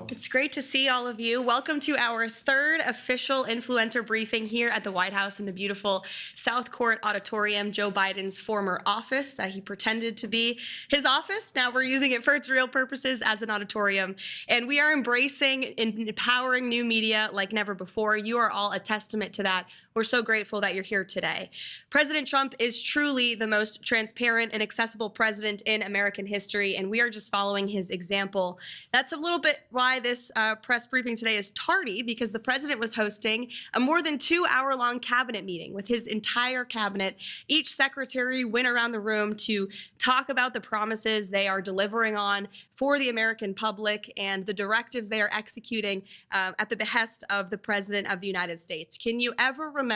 It's great to see all of you. Welcome to our third official influencer briefing here at the White House in the beautiful South Court Auditorium, Joe Biden's former office that he pretended to be his office. Now we're using it for its real purposes as an auditorium. And we are embracing and empowering new media like never before. You are all a testament to that. We're so grateful that you're here today. President Trump is truly the most transparent and accessible president in American history, and we are just following his example. That's a little bit why this press briefing today is tardy, because the president was hosting a more than 2-hour-long cabinet meeting with his entire cabinet. Each secretary went around the room to talk about the promises they are delivering on for the American public and the directives they are executing at the behest of the President of the United States. Can you ever remember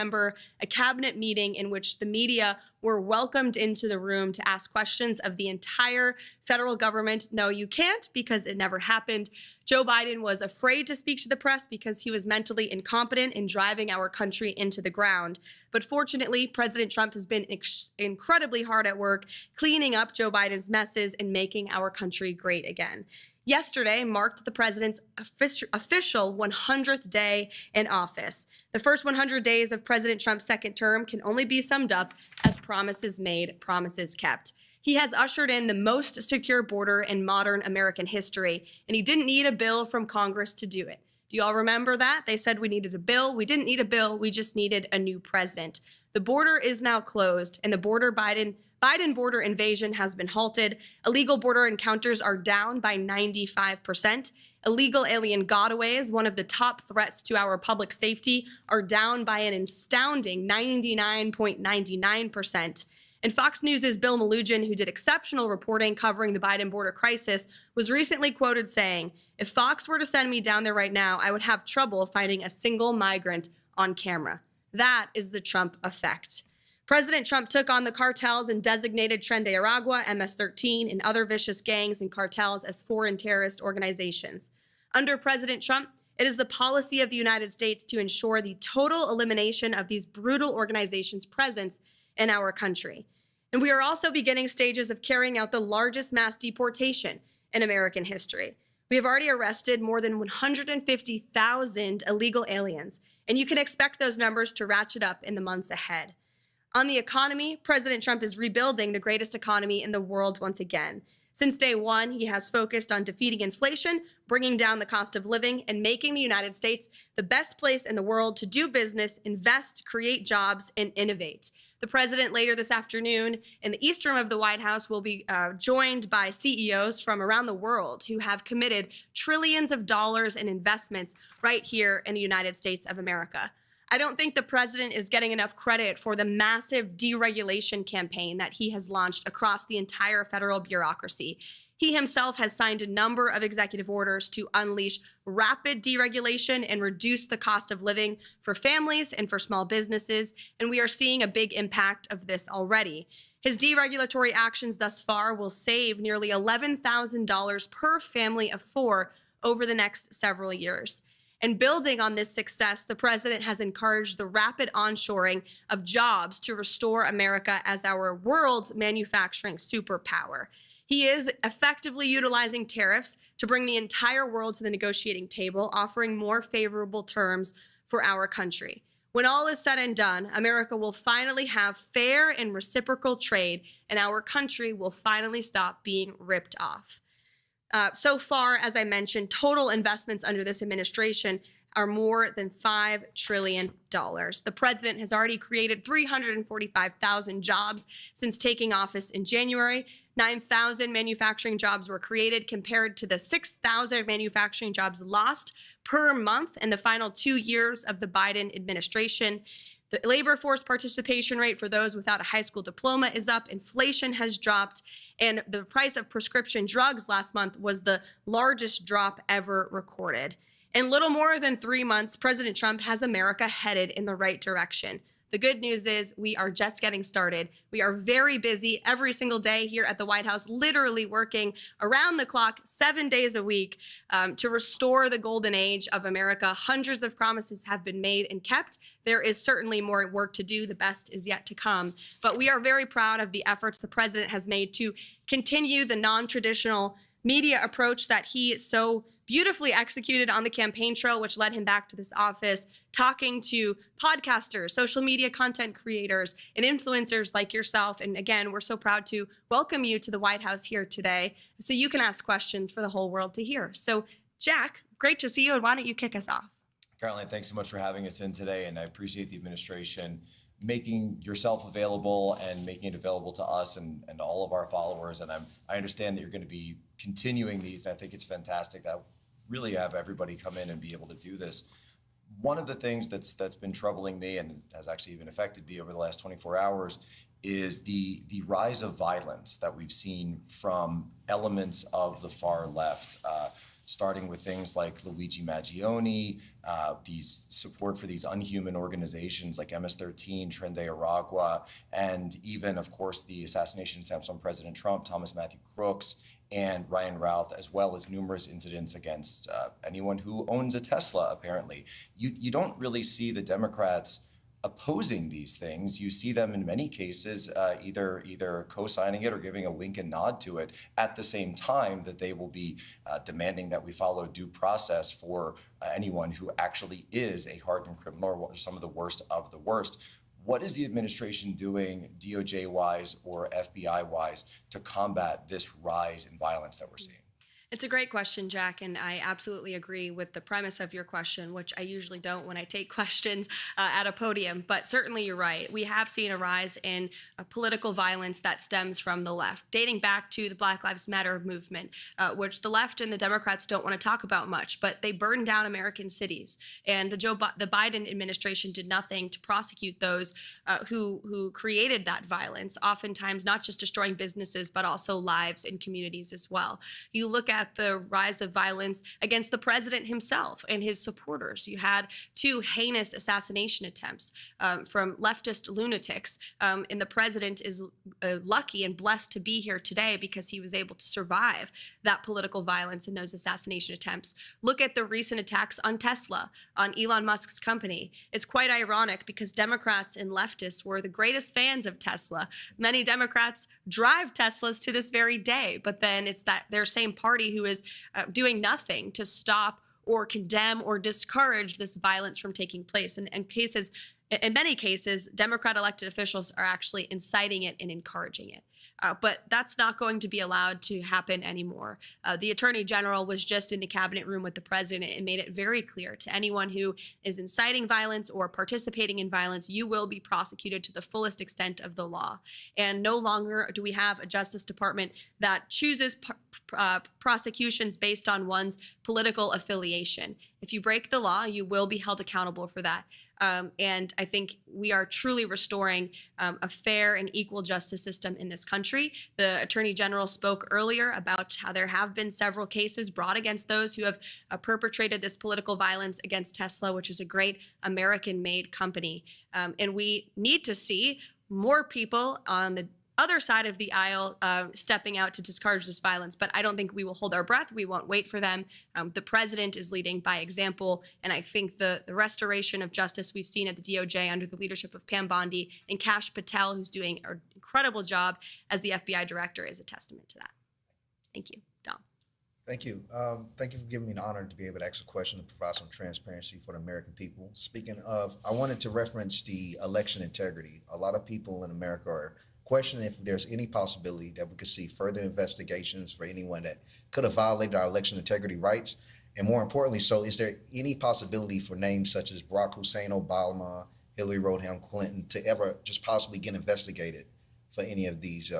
a cabinet meeting in which the media were welcomed into the room to ask questions of the entire federal government? No, you can't, because it never happened. Joe Biden was afraid to speak to the press because he was mentally incompetent in driving our country into the ground. But fortunately, President Trump has been incredibly hard at work cleaning up Joe Biden's messes and making our country great again. Yesterday marked the president's official 100th day in office. The first 100 days of President Trump's second term can only be summed up as promises made, promises kept. He has ushered in the most secure border in modern American history, and he didn't need a bill from Congress to do it. Do you all remember that? They said we needed a bill. We didn't need a bill. We just needed a new president. The border is now closed, and the Biden border invasion has been halted. Illegal border encounters are down by 95%. Illegal alien gotaways, one of the top threats to our public safety, are down by an astounding 99.99%. And Fox News' Bill Melugin, who did exceptional reporting covering the Biden border crisis, was recently quoted saying, "If Fox were to send me down there right now, I would have trouble finding a single migrant on camera." That is the Trump effect. President Trump took on the cartels and designated Tren de Aragua, MS-13, and other vicious gangs and cartels as foreign terrorist organizations. Under President Trump, it is the policy of the United States to ensure the total elimination of these brutal organizations' presence in our country. And we are also beginning stages of carrying out the largest mass deportation in American history. We have already arrested more than 150,000 illegal aliens, and you can expect those numbers to ratchet up in the months ahead. On the economy, President Trump is rebuilding the greatest economy in the world once again. Since day one, he has focused on defeating inflation, bringing down the cost of living, and making the United States the best place in the world to do business, invest, create jobs, and innovate. The president later this afternoon in the East Room of the White House will be joined by CEOs from around the world who have committed trillions of dollars in investments right here in the United States of America. I don't think the president is getting enough credit for the massive deregulation campaign that he has launched across the entire federal bureaucracy. He himself has signed a number of executive orders to unleash rapid deregulation and reduce the cost of living for families and for small businesses, and we are seeing a big impact of this already. His deregulatory actions thus far will save nearly $11,000 per family of 4 over the next several years. And building on this success, the president has encouraged the rapid onshoring of jobs to restore America as our world's manufacturing superpower. He is effectively utilizing tariffs to bring the entire world to the negotiating table, offering more favorable terms for our country. When all is said and done, America will finally have fair and reciprocal trade, and our country will finally stop being ripped off. So far, as I mentioned, total investments under this administration are more than $5 trillion. The president has already created 345,000 jobs since taking office in January. 9,000 manufacturing jobs were created compared to the 6,000 manufacturing jobs lost per month in the final 2 years of the Biden administration. The labor force participation rate for those without a high school diploma is up. Inflation has dropped. And the price of prescription drugs last month was the largest drop ever recorded. In little more than 3 months, President Trump has America headed in the right direction. The good news is we are just getting started. We are very busy every single day here at the White House, literally working around the clock 7 days a week to restore the golden age of America. Hundreds of promises have been made and kept. There is certainly more work to do. The best is yet to come. But we are very proud of the efforts the president has made to continue the non-traditional media approach that he so beautifully executed on the campaign trail, which led him back to this office, talking to podcasters, social media content creators, and influencers like yourself. And again, we're so proud to welcome you to the White House here today so you can ask questions for the whole world to hear. So, Jack, great to see you, and why don't you kick us off? Caroline, thanks so much for having us in today, and I appreciate the administration making yourself available and making it available to us and all of our followers. And I understand that you're going to be continuing these, and I think it's fantastic that really have everybody come in and be able to do this. One of the things that's been troubling me and has actually even affected me over the last 24 hours is the rise of violence that we've seen from elements of the far left. Starting with things like Luigi Maggioni, these support for these unhuman organizations like MS-13, Tren de Aragua, and even, of course, the assassination attempts on President Trump, Thomas Matthew Crooks, and Ryan Routh, as well as numerous incidents against anyone who owns a Tesla, apparently. You don't really see the Democrats opposing these things. You see them in many cases either co-signing it or giving a wink and nod to it at the same time that they will be demanding that we follow due process for anyone who actually is a hardened criminal or some of the worst of the worst. What is the administration doing, DOJ-wise or FBI-wise, to combat this rise in violence that we're seeing? It's a great question, Jack, and I absolutely agree with the premise of your question, which I usually don't when I take questions at a podium. But certainly you're right. We have seen a rise in political violence that stems from the left, dating back to the Black Lives Matter movement, which the left and the Democrats don't want to talk about much, but they burned down American cities. And the Biden administration did nothing to prosecute those who created that violence, oftentimes not just destroying businesses, but also lives and communities as well. You look at the rise of violence against the president himself and his supporters. You had 2 heinous assassination attempts from leftist lunatics, and the president is lucky and blessed to be here today because he was able to survive that political violence and those assassination attempts. Look at the recent attacks on Tesla, on Elon Musk's company. It's quite ironic because Democrats and leftists were the greatest fans of Tesla. Many Democrats drive Teslas to this very day, but then it's that their same party who is doing nothing to stop or condemn or discourage this violence from taking place. And in many cases, Democrat elected officials are actually inciting it and encouraging it. But that's not going to be allowed to happen anymore. The Attorney General was just in the cabinet room with the president and made it very clear to anyone who is inciting violence or participating in violence, you will be prosecuted to the fullest extent of the law. And no longer do we have a Justice Department that chooses prosecutions based on one's political affiliation. If you break the law, you will be held accountable for that. And I think we are truly restoring a fair and equal justice system in this country. The Attorney General spoke earlier about how there have been several cases brought against those who have perpetrated this political violence against Tesla, which is a great American-made company. And we need to see more people on the other side of the aisle stepping out to discourage this violence. But I don't think we will hold our breath. We won't wait for them. The president is leading by example. And I think the restoration of justice we've seen at the DOJ under the leadership of Pam Bondi and Kash Patel, who's doing an incredible job as the FBI director, is a testament to that. Thank you. Dom. Thank you. Thank you for giving me the honor to be able to ask a question and provide some transparency for the American people. Speaking of, I wanted to reference the election integrity. A lot of people in America are questioning if there's any possibility that we could see further investigations for anyone that could have violated our election integrity rights. And more importantly, so is there any possibility for names such as Barack Hussein Obama, Hillary Rodham Clinton to ever just possibly get investigated for any of these,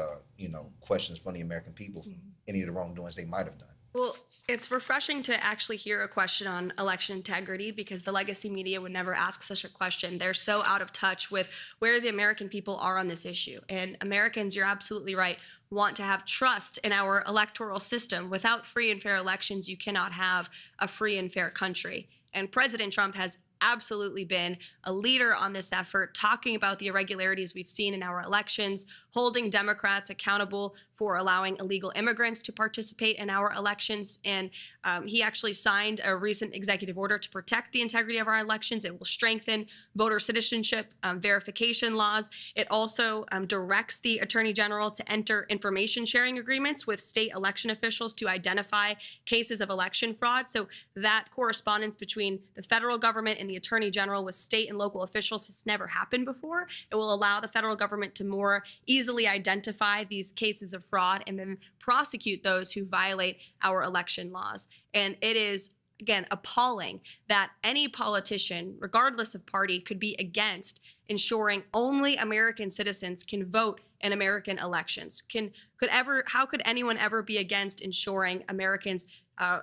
questions from the American people, for any of the wrongdoings they might have done? Well, it's refreshing to actually hear a question on election integrity because the legacy media would never ask such a question. They're so out of touch with where the American people are on this issue. And Americans, you're absolutely right, want to have trust in our electoral system. Without free and fair elections, you cannot have a free and fair country. And President Trump has absolutely been a leader on this effort, talking about the irregularities we've seen in our elections, holding Democrats accountable for allowing illegal immigrants to participate in our elections. And he actually signed a recent executive order to protect the integrity of our elections. It will strengthen voter citizenship verification laws. It also directs the Attorney General to enter information sharing agreements with state election officials to identify cases of election fraud. So that correspondence between the federal government and the Attorney General with state and local officials has never happened before. It will allow the federal government to more easily identify these cases of fraud and then prosecute those who violate our election laws. And it is, again, appalling that any politician, regardless of party, could be against ensuring only American citizens can vote in American elections. How could anyone ever be against ensuring Americans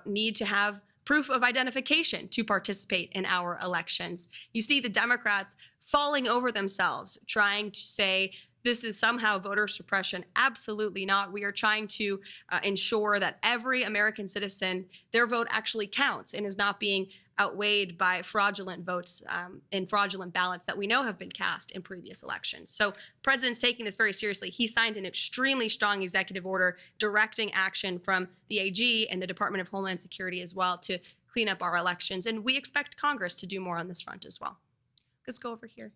need to have proof of identification to participate in our elections? You see the Democrats falling over themselves, trying to say this is somehow voter suppression. Absolutely not. We are trying to ensure that every American citizen, their vote actually counts and is not being outweighed by fraudulent votes and fraudulent ballots that we know have been cast in previous elections. So the president's taking this very seriously. He signed an extremely strong executive order directing action from the AG and the Department of Homeland Security as well to clean up our elections. And we expect Congress to do more on this front as well. Let's go over here.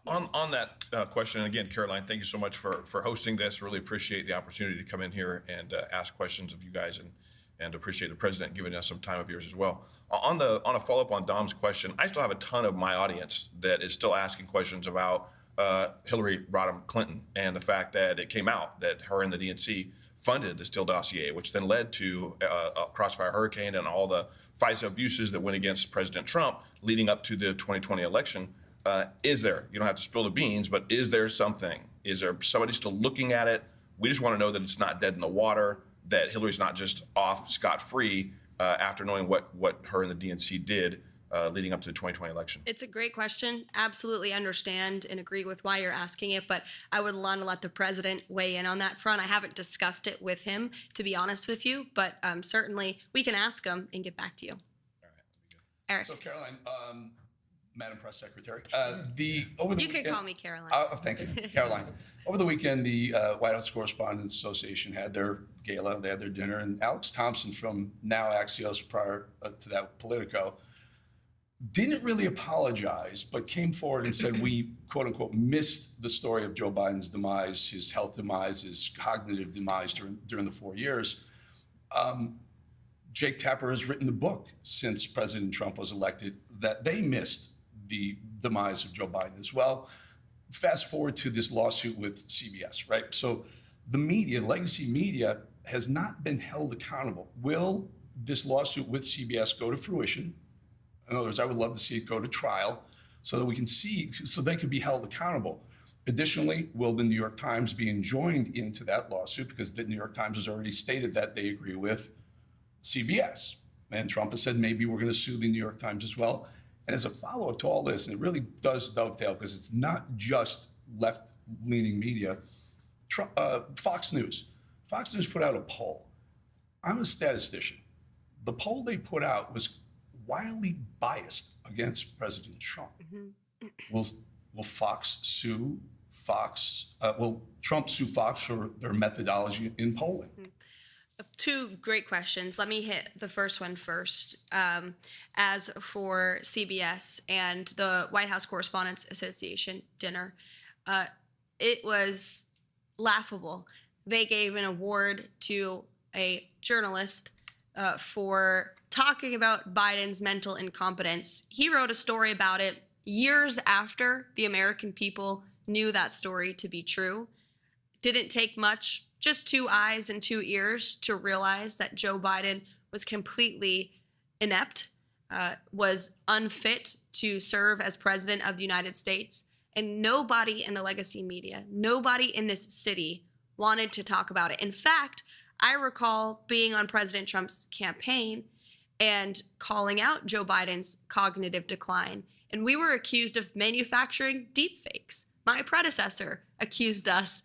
On that question, and again, Karoline, thank you so much for hosting this. Really appreciate the opportunity to come in here and ask questions of you guys, and appreciate the president giving us some time of yours as well. On a follow-up on Dom's question, I still have a ton of my audience that is still asking questions about Hillary Rodham Clinton and the fact that it came out that her and the DNC funded the Steele dossier, which then led to a Crossfire Hurricane and all the FISA abuses that went against President Trump leading up to the 2020 election. Is there, you don't have to spill the beans, but is there something? Is there somebody still looking at it? We just want to know that it's not dead in the water, that Hillary's not just off scot-free after knowing what her and the DNC did leading up to the 2020 election. It's a great question. Absolutely understand and agree with why you're asking it, but I would want to let the president weigh in on that front. I haven't discussed it with him, to be honest with you, but certainly we can ask him and get back to you. All right, Eric. So Karoline, Madam Press Secretary, You can call me Karoline. Thank you, Karoline. Over the weekend, the White House Correspondents Association had their gala, they had their dinner, and Alex Thompson from now Axios, prior to that Politico, didn't really apologize, but came forward and said we, quote unquote, missed the story of Joe Biden's demise, his health demise, his cognitive demise during the 4 years. Jake Tapper has written the book since President Trump was elected that they missed the demise of Joe Biden as well. Fast forward to this lawsuit with CBS, right? So the media, legacy media, has not been held accountable. Will this lawsuit with CBS go to fruition? In other words, I would love to see it go to trial so that we can see, so they could be held accountable. Additionally, will the New York Times be enjoined into that lawsuit, because the New York Times has already stated that they agree with CBS. And Trump has said maybe we're going to sue the New York Times as well. And as a follow-up to all this, and it really does dovetail because it's not just left-leaning media, Fox News put out a poll. I'm a statistician. The poll they put out was wildly biased against President Trump. Will Fox sue Fox? Will Trump sue Fox for their methodology in polling? Two great questions. Let me hit the first one first. As for CBS and the White House Correspondents Association dinner, it was laughable. They gave an award to a journalist for talking about Biden's mental incompetence. He wrote a story about it years after the American people knew that story to be true. Didn't take much, just 2 eyes and 2 ears to realize that Joe Biden was completely inept, was unfit to serve as president of the United States. And nobody in the legacy media, nobody in this city wanted to talk about it. In fact, I recall being on President Trump's campaign and calling out Joe Biden's cognitive decline. And we were accused of manufacturing deepfakes. My predecessor accused us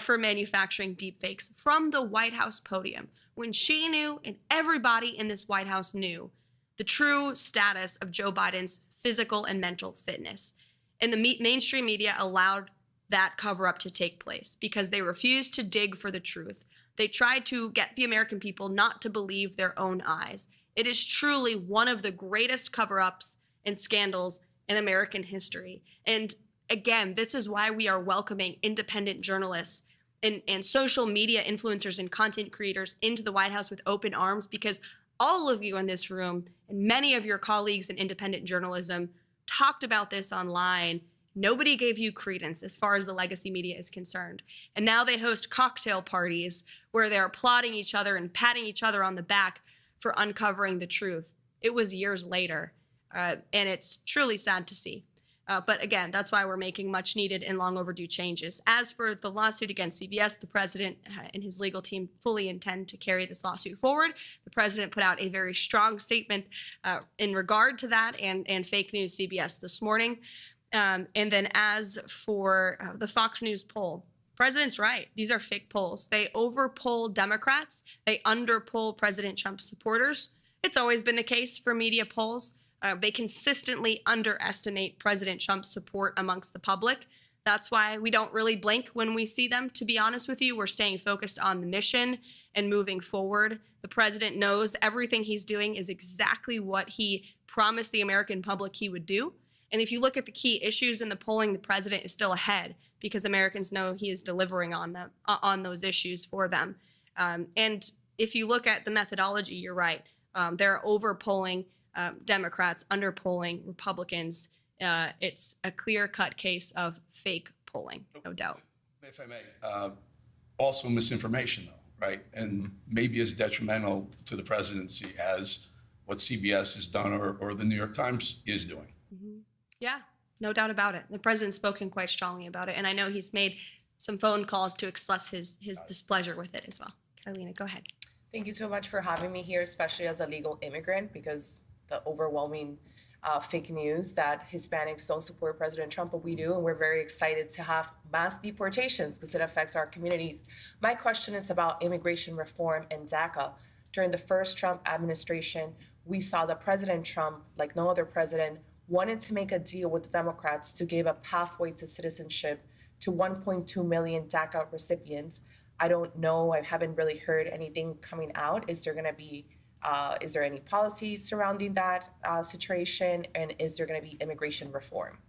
for manufacturing deepfakes from the White House podium, when she knew and everybody in this White House knew the true status of Joe Biden's physical and mental fitness. And the mainstream media allowed that cover-up to take place because they refused to dig for the truth. They tried to get the American people not to believe their own eyes. It is truly one of the greatest cover-ups and scandals in American history. And again, this is why we are welcoming independent journalists and social media influencers and content creators into the White House with open arms, because all of you in this room and many of your colleagues in independent journalism talked about this online. Nobody gave you credence as far as the legacy media is concerned. And now they host cocktail parties where they're applauding each other and patting each other on the back for uncovering the truth. It was years later, and it's truly sad to see. But again, that's why we're making much needed and long overdue changes. As for the lawsuit against CBS, the president and his legal team fully intend to carry this lawsuit forward. The president put out a very strong statement in regard to that and fake news CBS this morning. And then as for the Fox News poll, president's right. These are fake polls. They overpoll Democrats. They underpoll President Trump's supporters. It's always been the case for media polls. They consistently underestimate President Trump's support amongst the public. That's why we don't really blink when we see them, to be honest with you. We're staying focused on the mission and moving forward. The president knows everything he's doing is exactly what he promised the American public he would do. And if you look at the key issues in the polling, the president is still ahead because Americans know he is delivering on them, on those issues for them. And if you look at the methodology, you're right. They're overpolling Democrats, underpolling Republicans. It's a clear-cut case of fake polling, no doubt. If I may, also misinformation, though, right? And maybe as detrimental to the presidency as what CBS has done or the New York Times is doing. Yeah, no doubt about it. The president's spoken quite strongly about it, and I know he's made some phone calls to express his displeasure with it as well. Carolina, go ahead. Thank you so much for having me here, especially as a legal immigrant, because the overwhelming fake news that Hispanics don't support President Trump, but we do, and we're very excited to have mass deportations because it affects our communities. My question is about immigration reform and DACA. During the first Trump administration, we saw that President Trump, like no other president, wanted to make a deal with the Democrats to give a pathway to citizenship to 1.2 million DACA recipients. I don't know, I haven't really heard anything coming out. Is there going to be is there any policy surrounding that situation, and is there going to be immigration reform?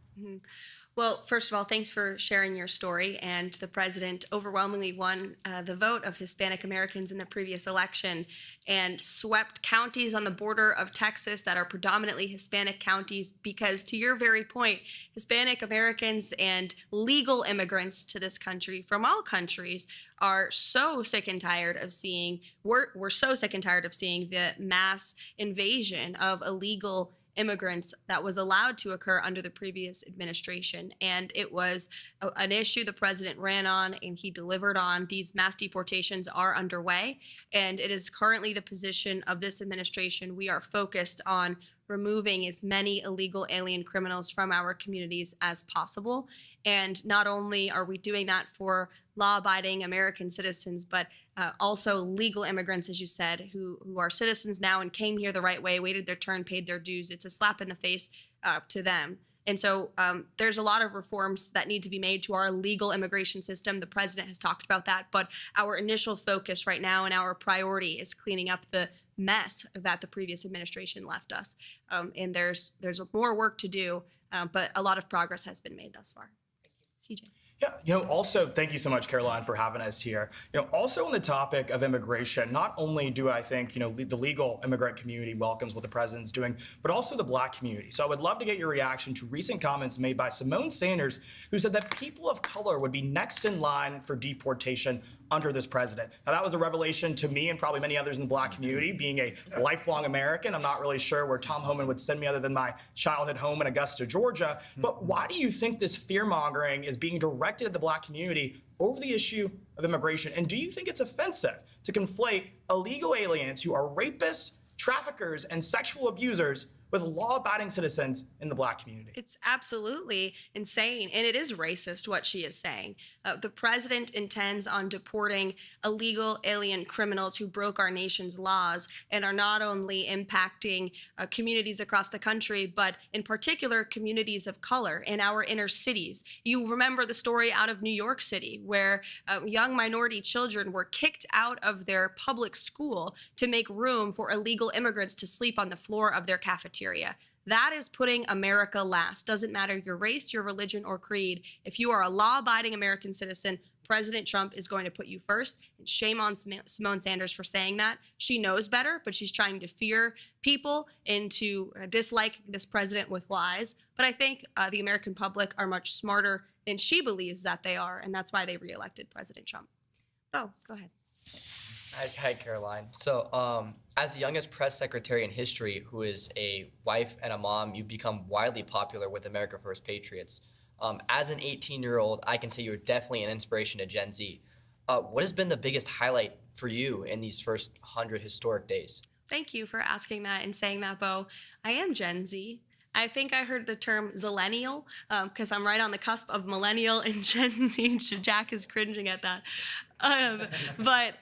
Well, first of all, thanks for sharing your story. And the president overwhelmingly won the vote of Hispanic Americans in the previous election and swept counties on the border of Texas that are predominantly Hispanic counties because, to your very point, Hispanic Americans and legal immigrants to this country from all countries are so sick and tired of seeing, we're so sick and tired of seeing the mass invasion of illegal immigrants that was allowed to occur under the previous administration. And it was an issue the president ran on and he delivered on. These mass deportations are underway, and it is currently the position of this administration. We are focused on removing as many illegal alien criminals from our communities as possible. And not only are we doing that for law-abiding American citizens, but also legal immigrants, as you said, who are citizens now and came here the right way, waited their turn, paid their dues. It's a slap in the face to them. And so there's a lot of reforms that need to be made to our legal immigration system. The president has talked about that, but our initial focus right now and our priority is cleaning up the mess that the previous administration left us. And there's more work to do, but a lot of progress has been made thus far. CJ. Yeah, also, thank you so much, Caroline, for having us here. Also on the topic of immigration, not only do I think, the legal immigrant community welcomes what the president's doing, but also the Black community. So I would love to get your reaction to recent comments made by Simone Sanders, who said that people of color would be next in line for deportation under this president. Now, that was a revelation to me and probably many others in the Black community. Being a lifelong American, I'm not really sure where Tom Homan would send me other than my childhood home in Augusta, Georgia. But why do you think this fear-mongering is being directed at the Black community over the issue of immigration? And do you think it's offensive to conflate illegal aliens who are rapists, traffickers, and sexual abusers with law-abiding citizens in the Black community. It's absolutely insane, and it is racist what she is saying. The president intends on deporting illegal alien criminals who broke our nation's laws and are not only impacting communities across the country, but in particular communities of color in our inner cities. You remember the story out of New York City where young minority children were kicked out of their public school to make room for illegal immigrants to sleep on the floor of their cafeteria. That is putting America last. Doesn't matter your race, your religion, or creed. If you are a law-abiding American citizen, President Trump is going to put you first. And shame on Simone Sanders for saying that. She knows better, but she's trying to fear people into disliking this president with lies. But I think the American public are much smarter than she believes that they are, and that's why they reelected President Trump. Oh, go ahead. Hi, Caroline. So, as the youngest press secretary in history, who is a wife and a mom, you've become widely popular with America First Patriots. As an 18-year-old, I can say you're definitely an inspiration to Gen Z. What has been the biggest highlight for you in these first 100 historic days? Thank you for asking that and saying that, Bo. I am Gen Z. I think I heard the term zillennial because I'm right on the cusp of millennial and Gen Z. Jack is cringing at that. But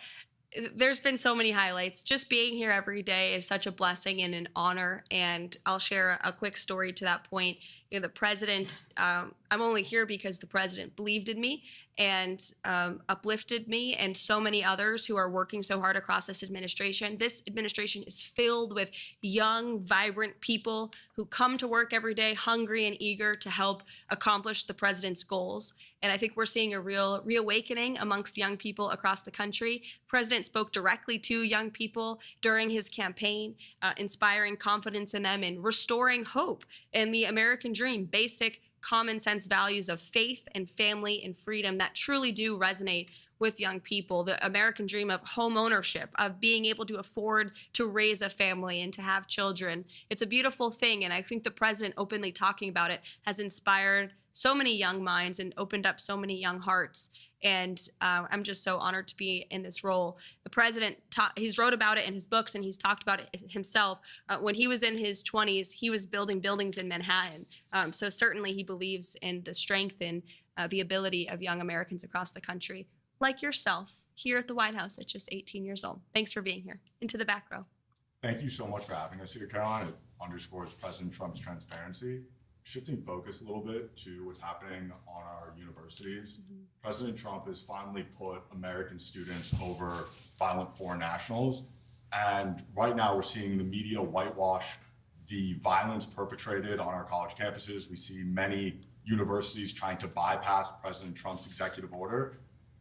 there's been so many highlights. Just being here every day is such a blessing and an honor. And I'll share a quick story to that point. You know, the president, I'm only here because the president believed in me and uplifted me and so many others who are working so hard across this administration. This administration is filled with young, vibrant people who come to work every day hungry and eager to help accomplish the president's goals. And I think we're seeing a real reawakening amongst young people across the country. The president spoke directly to young people during his campaign, inspiring confidence in them and restoring hope in the American dream, basic common sense values of faith and family and freedom that truly do resonate with young people. The American dream of home ownership, of being able to afford to raise a family and to have children. It's a beautiful thing. And I think the president openly talking about it has inspired so many young minds and opened up so many young hearts. And I'm just so honored to be in this role. The president, he's wrote about it in his books and he's talked about it himself. When he was in his 20s, he was building buildings in Manhattan. So certainly he believes in the strength and the ability of young Americans across the country, like yourself, here at the White House at just 18 years old. Thanks for being here. Into the back row. Thank you so much for having us here, Caroline. It underscores President Trump's transparency. Shifting focus a little bit to what's happening on our universities, President Trump has finally put American students over violent foreign nationals. And right now we're seeing the media whitewash the violence perpetrated on our college campuses. We see many universities trying to bypass President Trump's executive order.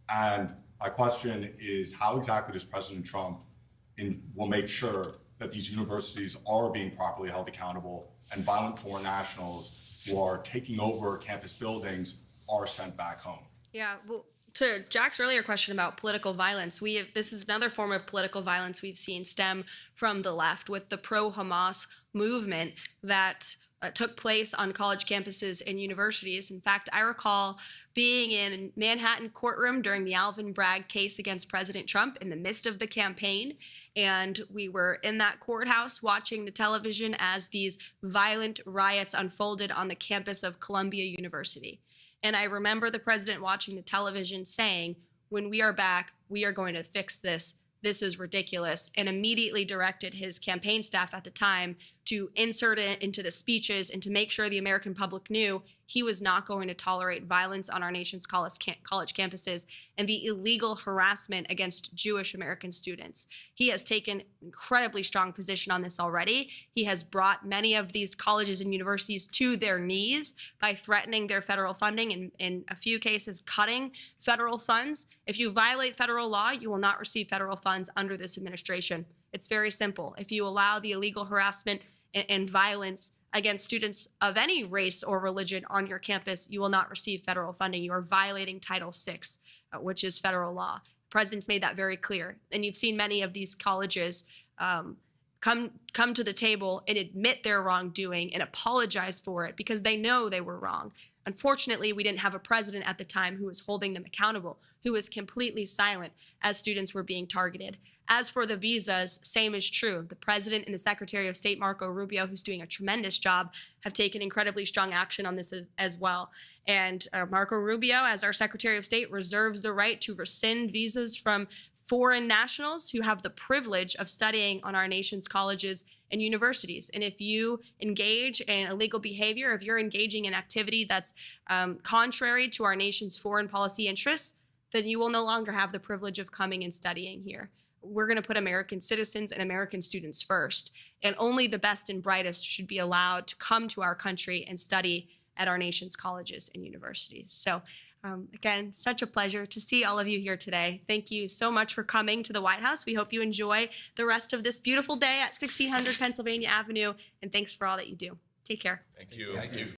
And my question is, how exactly does President Trump will make sure that these universities are being properly held accountable and violent foreign nationals who are taking over campus buildings are sent back home? Yeah, well, to Jack's earlier question about political violence, this is another form of political violence we've seen stem from the left with the pro-Hamas movement that took place on college campuses and universities. In fact, I recall being in a Manhattan courtroom during the Alvin Bragg case against President Trump in the midst of the campaign. And we were in that courthouse watching the television as these violent riots unfolded on the campus of Columbia University. And I remember the president watching the television saying, when we are back, we are going to fix this. This is ridiculous, and immediately directed his campaign staff at the time to insert it into the speeches and to make sure the American public knew he was not going to tolerate violence on our nation's college campuses and the illegal harassment against Jewish American students. He has taken incredibly strong position on this already. He has brought many of these colleges and universities to their knees by threatening their federal funding and in a few cases cutting federal funds. If you violate federal law, you will not receive federal funds under this administration. It's very simple. If you allow the illegal harassment and violence against students of any race or religion on your campus, you will not receive federal funding. You are violating Title VI, which is federal law. The president's made that very clear. And you've seen many of these colleges come to the table and admit their wrongdoing and apologize for it because they know they were wrong. Unfortunately, we didn't have a president at the time who was holding them accountable, who was completely silent as students were being targeted. As for the visas, same is true. The President and the Secretary of State, Marco Rubio, who's doing a tremendous job, have taken incredibly strong action on this as well. And Marco Rubio, as our Secretary of State, reserves the right to rescind visas from foreign nationals who have the privilege of studying on our nation's colleges and universities. And if you engage in illegal behavior, if you're engaging in activity that's contrary to our nation's foreign policy interests, then you will no longer have the privilege of coming and studying here. We're going to put American citizens and American students first, and only the best and brightest should be allowed to come to our country and study at our nation's colleges and universities. So again, such a pleasure to see all of you here today. Thank you so much for coming to the White House. We hope you enjoy the rest of this beautiful day at 1600 Pennsylvania Avenue, and thanks for all that you do. Take care. Thank you. Thank you.